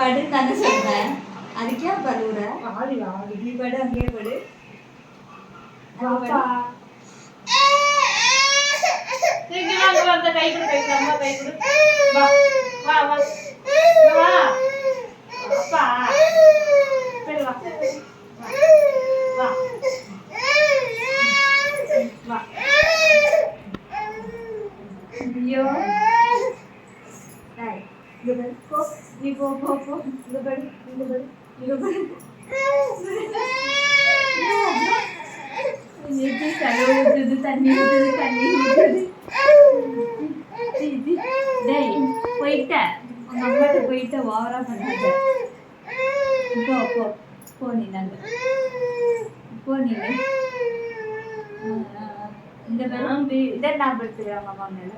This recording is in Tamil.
படுன்னு தானே சொன்னேன். அதுக்கே படுற ஆடி ஆடி நீ படு அங்கேயே படு. பாப்பா அந்த கை கொடு கை அம்மா கை கொடு. வா வா வா வா அப்பா சரி வா வா வா. ஐயோ இங்க படு போ நீ போ போ போ இங்க படு இங்க படு இங்க படு. தண்ணி ஊத்துது தண்ணி ஊத்துது. டேய் போயிட்ட உங்க அம்மாட்ட போயிட்ட ஓவரா பண்ணாத. போ போ போ நீ நல்ல போ நீ இந்த இதை நான் படுத்துக்கிறேன் அவங்க அம்மா மேல.